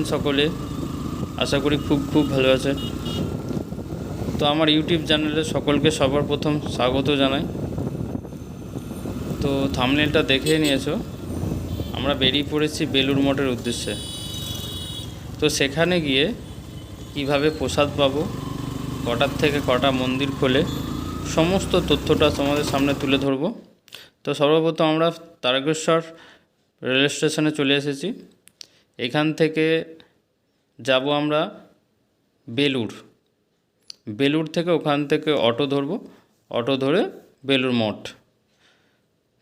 আছেন সকলে? আশা করি খুব ভালো আছেন। তো আমার ইউটিউব চ্যানেলে সকলকে সবার প্রথম স্বাগত জানাই। তো থাম্বনেলটা দেখে নিয়েছো, আমরা বেরিয়ে পড়েছি বেলুড় মঠের উদ্দেশ্যে। তো সেখানে গিয়ে কিভাবে প্রসাদ পাবো, কটার থেকে কটা মন্দির খোলে, সমস্ত তথ্যটা তোমাদের সামনে তুলে ধরবো। তো সর্বপ্রথম আমরা তারকেশ্বর রেল স্টেশনে চলে এসেছি। এখান থেকে যাব আমরা বেলুড় থেকে ওখান থেকে অটো ধরবো, অটো ধরে বেলুড় মঠ।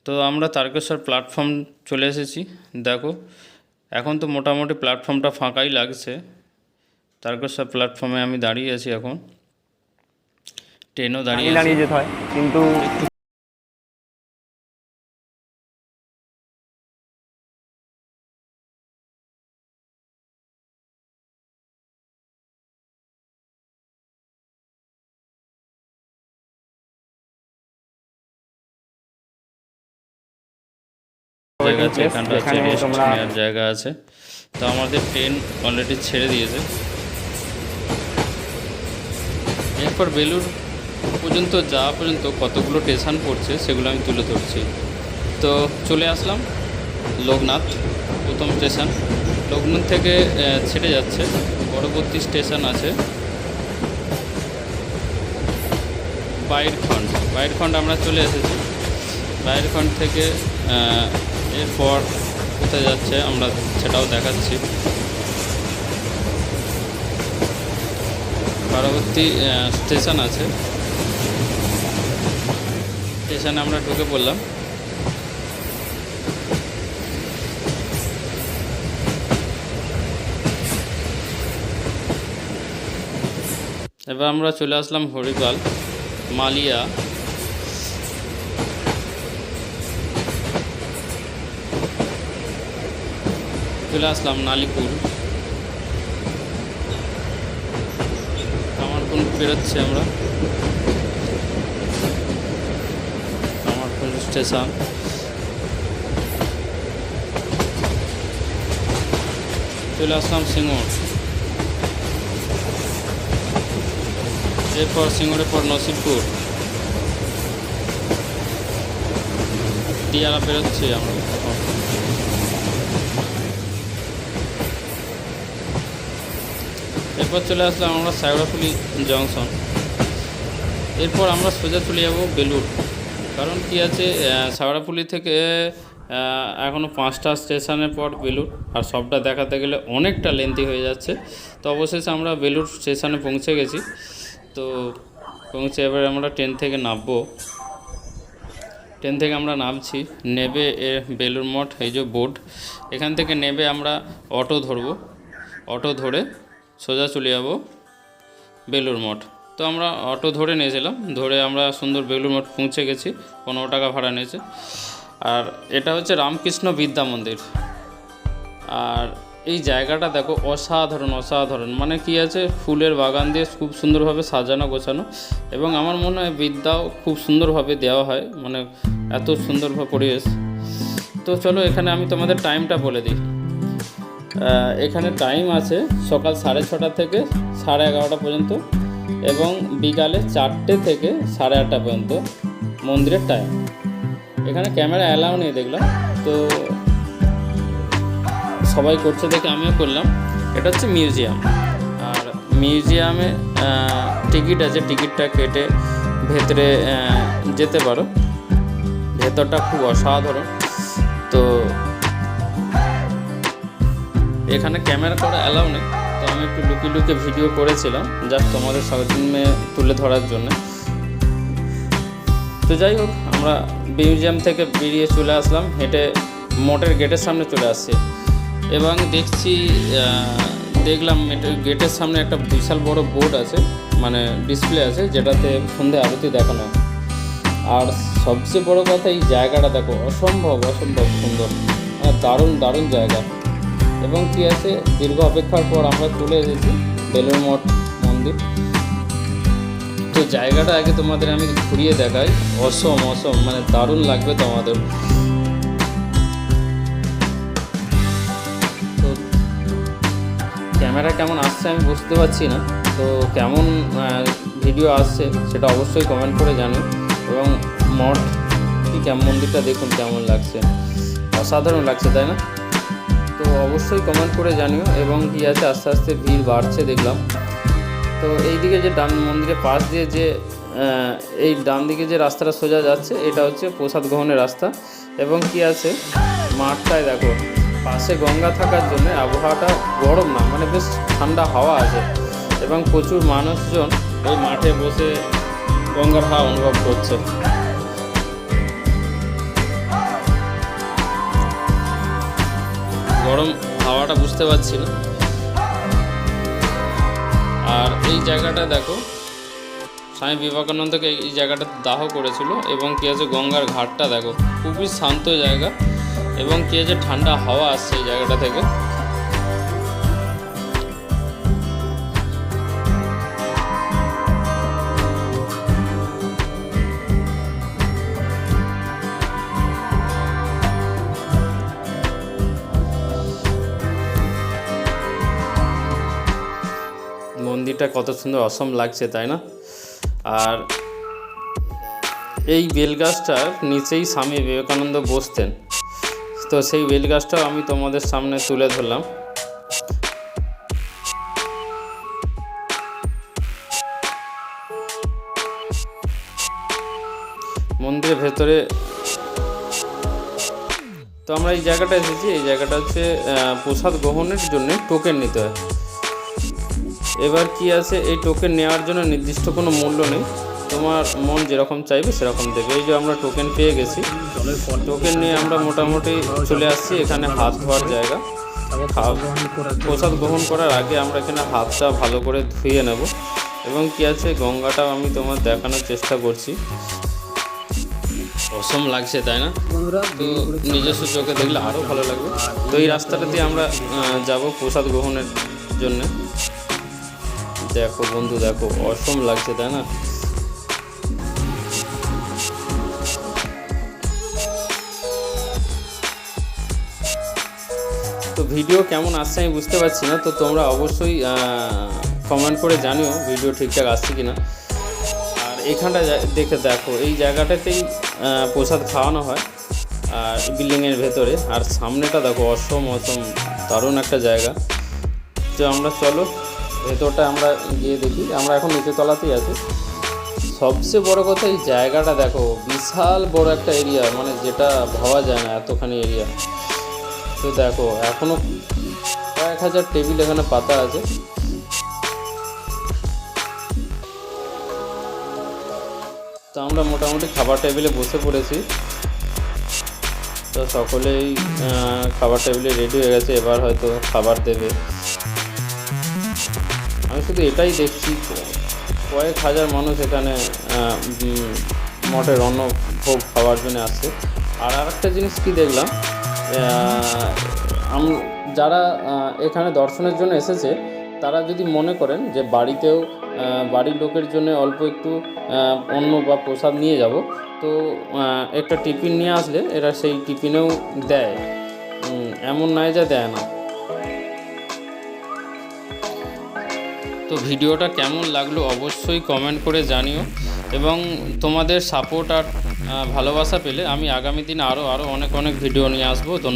তো আমরা তারকেশ্বর প্ল্যাটফর্ম চলে এসেছি। দেখো এখন তো মোটামুটি প্ল্যাটফর্মটা ফাঁকাই লাগছে। তারকেশ্বর প্ল্যাটফর্মে আমি দাঁড়িয়ে আছি, এখন ট্রেনও দাঁড়িয়ে যেতে হয়, কিন্তু জায়গা আছে, এখানটা আছে রেস্ট নেওয়ার জায়গা আছে। তো আমাদের ট্রেন অলরেডি ছেড়ে দিয়েছে। এরপর বেলুড় পর্যন্ত যাওয়া পর্যন্ত কতগুলো স্টেশন পড়ছে সেগুলো আমি তুলে ধরছি। তো চলে আসলাম লোকনাথ, প্রথম স্টেশন। লোকনাথ থেকে ছেড়ে যাচ্ছে, পরবর্তী স্টেশন আছে বাইরখন্ড আমরা চলে এসেছি। বাইরখন্ড থেকে এরপর কোথায় যাচ্ছে আমরা সেটাও দেখাচ্ছি। পরবর্তী স্টেশন আছে, স্টেশনে আমরা ঢুকে পড়লাম। এবার আমরা চলে আসলাম হরিপাল, মালিয়া, চলে আসলাম নালিকুল, কামারকুন্ড বেরোচ্ছি আমরা, কামারকুন্ড স্টেশন। চলে আসলাম সিঙ্গুর, এরপর সিঙ্গুরের পর নসিবপুর, দিয়ারা বেরোচ্ছি আমরা। এরপর চলে আসলাম আমরা শেওড়াফুলি জংশন। এরপর আমরা সোজা চলে যাব বেলুড়, কারণ কি আছে শেওড়াফুলি থেকে এখনও 5টা স্টেশনের পর বেলুড়, আর সবটা দেখাতে গেলে অনেকটা লেন্থি হয়ে যাচ্ছে। তো অবশেষে আমরা বেলুড় স্টেশনে পৌঁছে গেছি। তো পৌঁছে এবার আমরা ট্রেন থেকে নামবো। ট্রেন থেকে আমরা নামছি, নেবে বেলুড় মঠ, এই যে বোর্ড, এখান থেকে নেবে আমরা অটো ধরবো, অটো ধরে সোজা চলে যাব বেলুড় মঠ। তো আমরা অটো ধরে নিয়েছিলাম, ধরে আমরা সুন্দর বেলুড় মঠ পৌঁছে গেছি। 15 টাকা ভাড়া নিয়েছে। আর এটা হচ্ছে রামকৃষ্ণ বিদ্যা মন্দির। আর এই জায়গাটা দেখো অসাধারণ, মানে কি আছে, ফুলের বাগান দিয়ে খুব সুন্দরভাবে সাজানো গোছানো, এবং আমার মনে হয় বিদ্যাও খুব সুন্দরভাবে দেওয়া হয়, মানে এত সুন্দরভাবে পরিবেশ। তো চলো এখানে আমি তোমাদের টাইমটা বলে দিই। এখানে টাইম আছে সকাল 6:30 থেকে 11:30 পর্যন্ত, এবং বিকালে 4টে থেকে 8:30 পর্যন্ত মন্দিরের টাইম। এখানে ক্যামেরা অ্যালাউ নেই দেখলাম, তো সবাই করছে দেখে আমিও করলাম। এটা হচ্ছে মিউজিয়াম, আর মিউজিয়ামে টিকিট আছে, টিকিটটা কেটে ভেতরে যেতে পারো। ভেতরটা খুব অসাধারণ। তো এখানে ক্যামেরা করা অ্যালাউ নেই, তো আমি একটু লুকিয়ে ভিডিও করেছিলাম জাস্ট তোমাদের সামনে তুলে ধরার জন্য। তো যাই হোক, আমরা মিউজিয়াম থেকে বেরিয়ে চলে আসলাম, হেঁটে মঠের গেটের সামনে চলে আসছি। এবং দেখলাম গেটের সামনে একটা বিশাল বড় বোর্ড আছে, মানে ডিসপ্লে আছে, যেটাতে সন্ধে আরতি দেখানো হয়। আর সবচেয়ে বড় কথা, এই জায়গাটা দেখো অসম্ভব সুন্দর, মানে দারুণ জায়গা। এবং কি আছে, দীর্ঘ অপেক্ষার পর আমরা চলে এসেছি বেলুড় মঠ মন্দির। তো জায়গাটা আগে তোমাদের আমি ঘুরিয়ে দেখাই, অসম মানে দারুণ লাগবে তোমাদের। তো ক্যামেরা কেমন আসছে আমি বুঝতে পারছি না, তো কেমন ভিডিও আসছে সেটা অবশ্যই কমেন্ট করে জানিও। এবং মঠ কি কেমন মন্দিরটা দেখুন কেমন লাগছে, অসাধারণ লাগছে তাই না? তো অবশ্যই কমেন্ট করে জানিও। এবং কি আছে, আস্তে আস্তে ভিড় বাড়ছে দেখলাম। তো এইদিকে যে মন্দিরের পাশ দিয়ে যে এই ডান দিকে যে রাস্তাটা সোজা যাচ্ছে, এটা হচ্ছে প্রসাদ গ্রহণের রাস্তা। এবং কি আছে, মাঠটায় দেখো পাশে গঙ্গা থাকার জন্য আবহাওয়াটা গরম না, মানে বেশ ঠান্ডা হাওয়া আছে। এবং প্রচুর মানুষজন ওই মাঠে বসে গঙ্গার হাওয়া অনুভব করছে। গরম হাওয়াটা বুঝতে পারছি না। আর এই জায়গাটা দেখো, স্বামী বিবেকানন্দকে এই জায়গাটা দাহ করেছিল। এবং কি আছে, গঙ্গার ঘাটটা দেখো, খুবই শান্ত জায়গা। এবং কি আছে, ঠান্ডা হাওয়া আসছে এই জায়গাটা থেকে। মন্দিরটা কত সুন্দর, অসম লাগছে তাই না? আর এই বেলগাছটার নিচেই স্বামী বিবেকানন্দ বসতেন। তো সেই বেলগাছটাও আমি তোমাদের সামনে তুলে ধরলাম। মন্দিরের ভেতরে তো আমরা এই জায়গাটা এসেছি। এই জায়গাটা হচ্ছে প্রসাদ গ্রহণের জন্য টোকেন নিতে হয়। এবার কি আছে, এই টোকেন নেওয়ার জন্য নির্দিষ্ট কোনো মূল্য নেই, তোমার মন যেরকম চাইবে সেরকম দেবে। এই যে আমরা টোকেন পেয়ে গেছি, টোকেন নিয়ে আমরা মোটামুটি চলে আসছি। এখানে হাত ধোয়ার জায়গা। প্রসাদ গ্রহণ করার আগে আমরা এখানে হাতটা ভালো করে ধুয়ে নেব। এবং কি আছে, গঙ্গাটাও আমি তোমার দেখানোর চেষ্টা করছি। অসম লাগছে তাই না? তো নিজস্ব চোখে দেখলে আরও ভালো লাগবে। তো এই রাস্তাটা দিয়ে আমরা যাব প্রসাদ গ্রহণের জন্যে। দেখো বন্ধু, দেখো অসম লাগছে তাই না? তো ভিডিও কেমন আসছে আমি বুঝতে পারছি না, তো তোমরা অবশ্যই কমেন্ট করে জানিও ভিডিও ঠিকঠাক আসছে কি না। আর এখানটা দেখো, এই জায়গাটাতেই প্রসাদ খাওয়ানো হয় আর বিল্ডিংয়ের ভেতরে। আর সামনেটা দেখো, অসম দারুণ একটা জায়গা। তো আমরা চলো ভেতরটা আমরা গিয়ে দেখি। আমরা এখন নিচে তলাতেই আছি। সবচেয়ে বড় কথা, এই জায়গাটা দেখো, বিশাল বড় একটা এরিয়া, মানে যেটা ভাবা যায় না এতখানি এরিয়া। তো দেখো, এখনও কয়েক হাজার টেবিল এখানে পাতা আছে। তো আমরা মোটামুটি খাবার টেবিলে বসে পড়েছি। তো সকলেই খাবার টেবিলে রেডি হয়ে গেছে, এবার হয়তো খাবার দেবে। আমি শুধু এটাই দেখছি, কয়েক হাজার মানুষ এখানে মঠের অন্নভোগ খাওয়ার জন্য আসছে। আর একটা জিনিস কি দেখলাম, যারা এখানে দর্শনের জন্য এসেছে, তারা যদি মনে করেন যে বাড়িতেও বাড়ির লোকের জন্য অল্প একটু অন্ন বা প্রসাদ নিয়ে যাব, তো একটা টিফিন নিয়ে আসলে এরা সেই টিফিনেও দেয়, এমন নয় যে দেয় না। তো ভিডিওটা কেমন লাগলো অবশ্যই কমেন্ট করে জানিও। এবং তোমাদের সাপোর্ট আর ভালোবাসা পেলে আমি আগামী দিন আরও অনেক ভিডিও নিয়ে আসবো।